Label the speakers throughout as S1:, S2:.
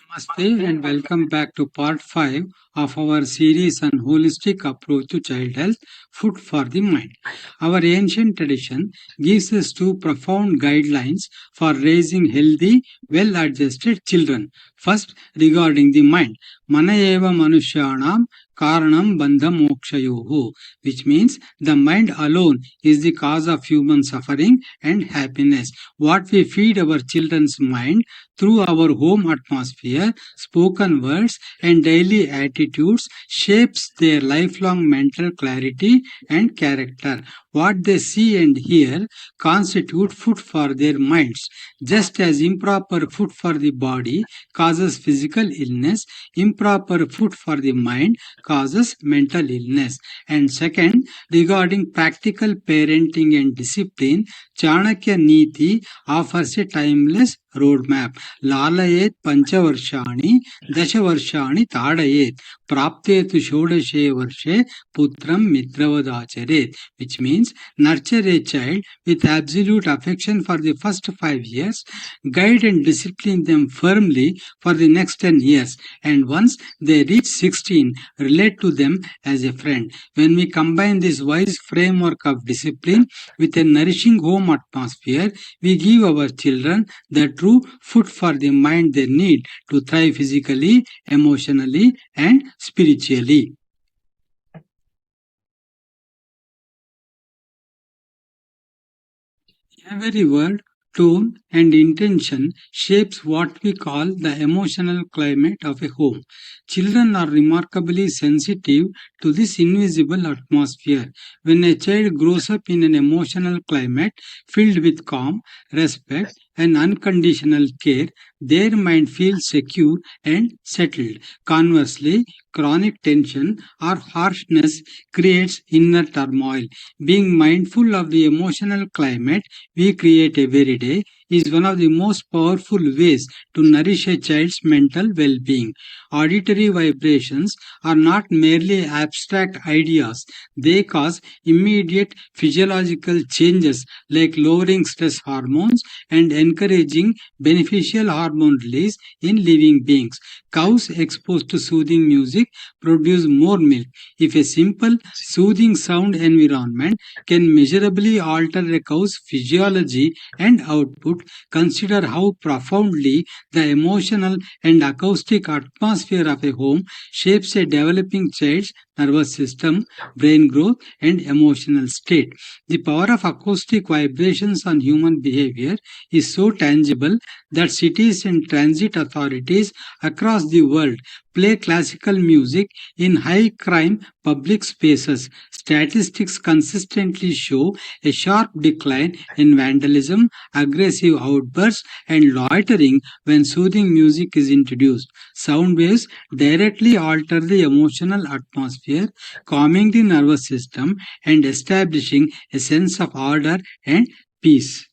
S1: Namaste and welcome back to part 5 of our series on holistic approach to child health, food for the mind. Our ancient tradition gives us two profound guidelines for raising healthy, well-adjusted children. First, regarding the mind, mana eva manushyanam karanam bandha mokshayoho, which means the mind alone is the cause of human suffering and happiness. What we feed our children's mind through our home atmosphere, spoken words, and daily attitudes shapes their lifelong mental clarity and character. What they see and hear constitute food for their minds. Just as improper food for the body causes physical illness, improper food for the mind causes mental illness. And second, regarding practical parenting and discipline, Chanakya Neeti offers a timeless roadmap. Lalayet panchavarshani dashavarshani tadayet praptetu shodashe varshe putram mitravadacharet, which means nurture a child with absolute affection for the first 5 years, guide and discipline them firmly for the next 10 years, and once they reach 16, relate to them as a friend. When we combine this wise framework of discipline with a nourishing home atmosphere, we give our children the true food for the mind they need to thrive physically, emotionally, and spiritually. Every word, tone, and intention shapes what we call the emotional climate of a home. Children are remarkably sensitive to this invisible atmosphere. When a child grows up in an emotional climate filled with calm, respect, and unconditional care, their mind feels secure and settled. Conversely, chronic tension or harshness creates inner turmoil. Being mindful of the emotional climate we create every day is one of the most powerful ways to nourish a child's mental well-being. Auditory vibrations are not merely abstract ideas. They cause immediate physiological changes like lowering stress hormones and encouraging beneficial hormone release in living beings. Cows exposed to soothing music produce more milk. If a simple, soothing sound environment can measurably alter a cow's physiology and output, consider how profoundly the emotional and acoustic atmosphere of a home shapes a developing child's nervous system, brain growth, and emotional state. The power of acoustic vibrations on human behavior is so tangible that cities and transit authorities across the world play classical music in high crime public spaces. Statistics consistently show a sharp decline in vandalism, aggressive outbursts, and loitering when soothing music is introduced. Sound waves directly alter the emotional atmosphere, calming the nervous system and establishing a sense of order and peace.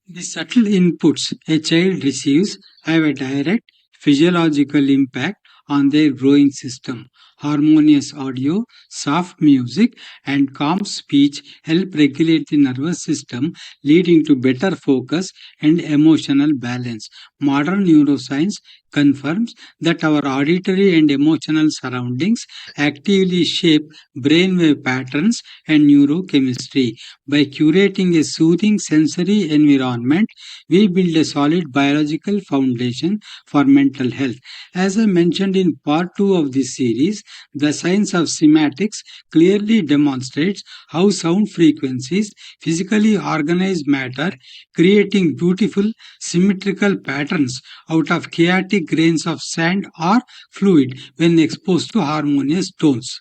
S1: The subtle inputs a child receives have a direct physiological impact on their growing system. Harmonious audio, soft music, and calm speech help regulate the nervous system, leading to better focus and emotional balance. Modern neuroscience confirms that our auditory and emotional surroundings actively shape brainwave patterns and neurochemistry. By curating a soothing sensory environment, we build a solid biological foundation for mental health. As I mentioned in part 2 of this series, the science of cymatics clearly demonstrates how sound frequencies physically organize matter, creating beautiful symmetrical patterns out of chaotic grains of sand or fluid when exposed to harmonious tones.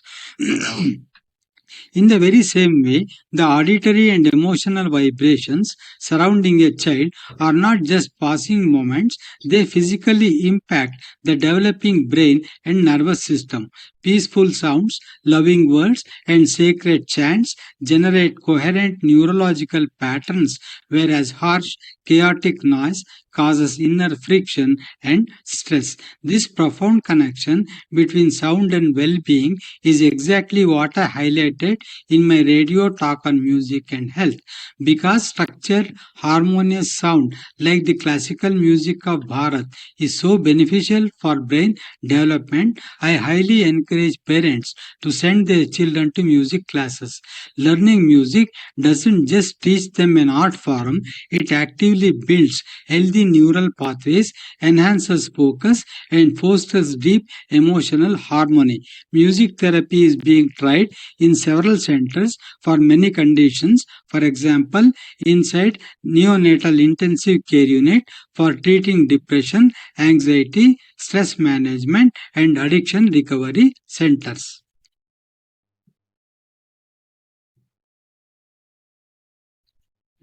S1: In the very same way, the auditory and emotional vibrations surrounding a child are not just passing moments, they physically impact the developing brain and nervous system. Peaceful sounds, loving words, and sacred chants generate coherent neurological patterns, whereas harsh, chaotic noise causes inner friction and stress. This profound connection between sound and well being is exactly what I highlighted in my radio talk on music and health. Because structured, harmonious sound like the classical music of Bharat is so beneficial for brain development, I highly encourage parents to send their children to music classes. Learning music doesn't just teach them an art form, it actively builds healthy neural pathways, enhances focus, and fosters deep emotional harmony. Music therapy is being tried in several centers for many conditions. For example, inside neonatal intensive care unit for treating depression, anxiety, stress management, and addiction recovery centers.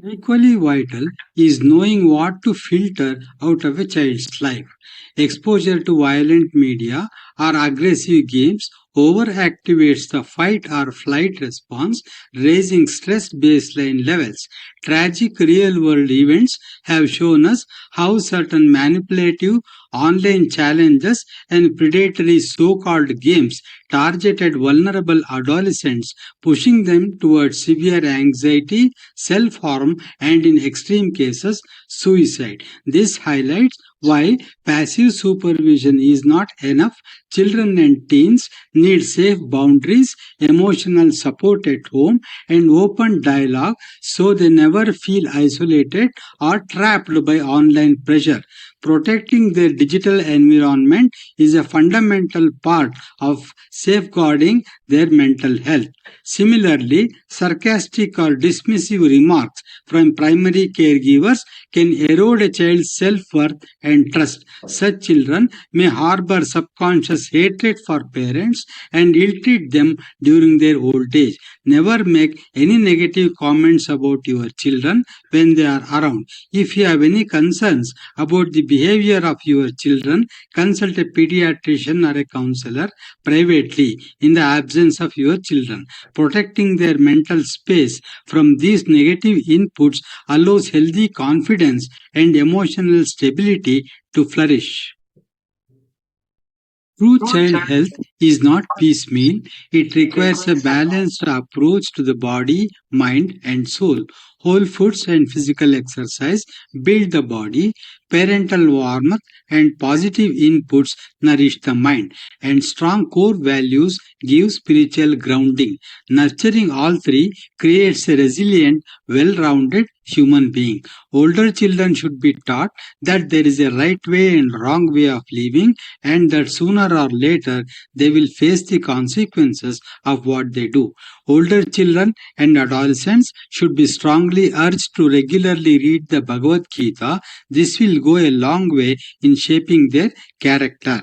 S1: Equally vital is knowing what to filter out of a child's life. Exposure to violent media or aggressive games overactivates the fight or flight response, raising stress baseline levels. Tragic real world events have shown us how certain manipulative online challenges and predatory so called games targeted vulnerable adolescents, pushing them towards severe anxiety, self harm, and in extreme cases, suicide. This highlights why passive supervision is not enough. Children and teens need safe boundaries, emotional support at home, and open dialogue so they never feel isolated or trapped by online pressure. Protecting their digital environment is a fundamental part of safeguarding their mental health. Similarly, sarcastic or dismissive remarks from primary caregivers can erode a child's self-worth and trust. Such children may harbor subconscious hatred for parents and ill-treat them during their old age. Never make any negative comments about your children when they are around. If you have any concerns about the behavior of your children, consult a pediatrician or a counselor privately in the absence of your children. Protecting their mental space from these negative inputs allows healthy confidence and emotional stability to flourish. True child health is not piecemeal, it requires a balanced approach to the body, mind, and soul. Whole foods and physical exercise build the body, parental warmth and positive inputs nourish the mind, and strong core values give spiritual grounding. Nurturing all three creates a resilient, well rounded human being. Older children should be taught that there is a right way and wrong way of living, and that sooner or later they will face the consequences of what they do. Older children and adolescents should be strongly urged to regularly read the Bhagavad Gita. This will go a long way in shaping their character.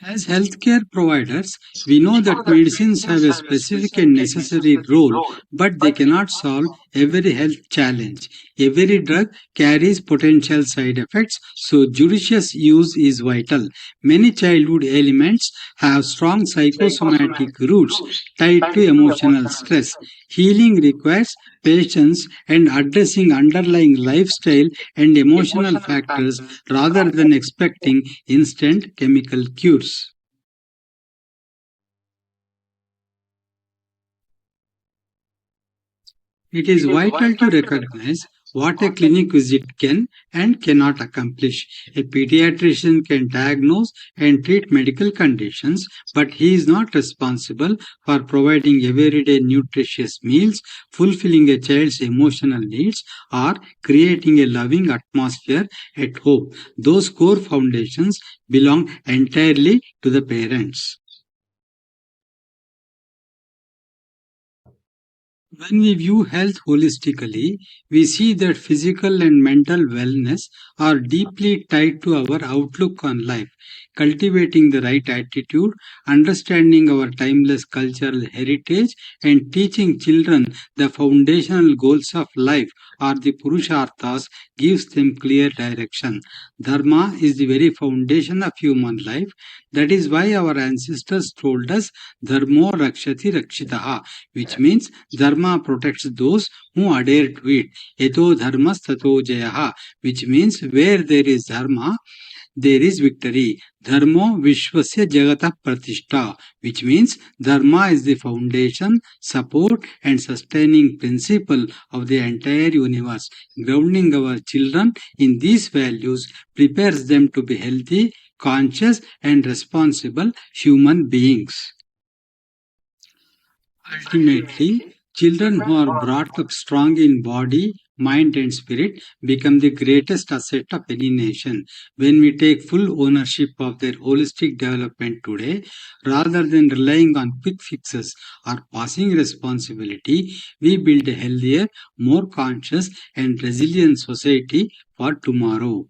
S1: As healthcare providers, we know that medicines have a specific and necessary role, but they cannot solve every health challenge. Every drug carries potential side effects, so judicious use is vital. Many childhood ailments have strong psychosomatic roots tied to emotional stress. Healing requires patience and addressing underlying lifestyle and emotional factors rather than expecting instant chemical cures. It is vital to recognize what a clinic visit can and cannot accomplish. A pediatrician can diagnose and treat medical conditions, but he is not responsible for providing everyday nutritious meals, fulfilling a child's emotional needs, or creating a loving atmosphere at home. Those core foundations belong entirely to the parents. When we view health holistically, we see that physical and mental wellness are deeply tied to our outlook on life. Cultivating the right attitude, understanding our timeless cultural heritage, and teaching children the foundational goals of life or the Purusharthas gives them clear direction. Dharma is the very foundation of human life. That is why our ancestors told us Dharmo Rakshati Rakshitaha, which means Dharma protects those who adhere to it. Eto dharmas tato jayaha, which means where there is dharma, there is victory. Dharmo Vishwasya Jagata Pratishta, which means Dharma is the foundation, support, and sustaining principle of the entire universe. Grounding our children in these values prepares them to be healthy, conscious, and responsible human beings. Ultimately, children who are brought up strong in body, mind, and spirit become the greatest asset of any nation. When we take full ownership of their holistic development today, rather than relying on quick fixes or passing responsibility, we build a healthier, more conscious, and resilient society for tomorrow.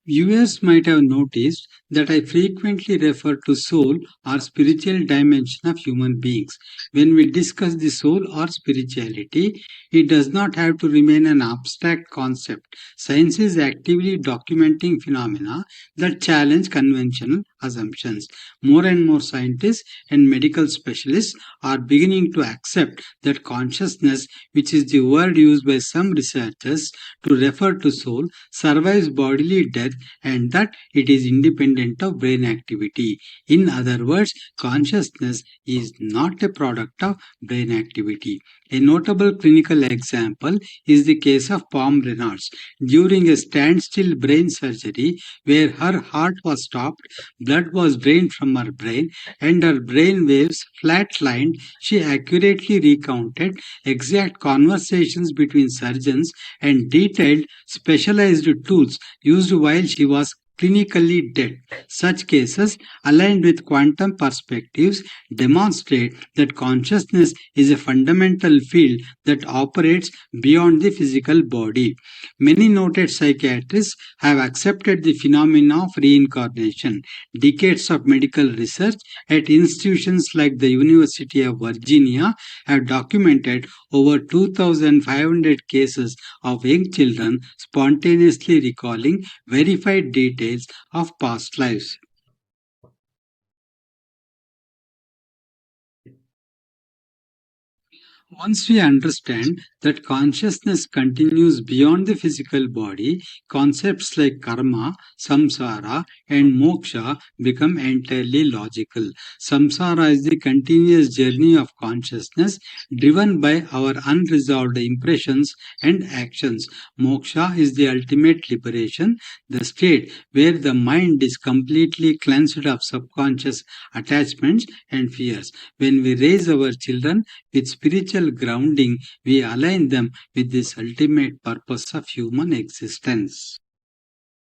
S1: Viewers might have noticed that I frequently refer to soul or spiritual dimension of human beings. When we discuss the soul or spirituality, it does not have to remain an abstract concept. Science is actively documenting phenomena that challenge conventional assumptions. More and more scientists and medical specialists are beginning to accept that consciousness, which is the word used by some researchers to refer to soul, survives bodily death and that it is independent of brain activity. In other words, consciousness is not a product of brain activity. A notable clinical example is the case of Pam Reynolds. During a standstill brain surgery where her heart was stopped, blood was drained from her brain, and her brain waves flatlined, she accurately recounted exact conversations between surgeons and detailed specialized tools used while she was clinically dead. Such cases, aligned with quantum perspectives, demonstrate that consciousness is a fundamental field that operates beyond the physical body. Many noted psychiatrists have accepted the phenomena of reincarnation. Decades of medical research at institutions like the University of Virginia have documented over 2,500 cases of young children spontaneously recalling verified details of past lives. Once we understand that consciousness continues beyond the physical body, concepts like karma, samsara, and moksha become entirely logical. Samsara is the continuous journey of consciousness driven by our unresolved impressions and actions. Moksha is the ultimate liberation, the state where the mind is completely cleansed of subconscious attachments and fears. When we raise our children with spiritual grounding, we align them with this ultimate purpose of human existence.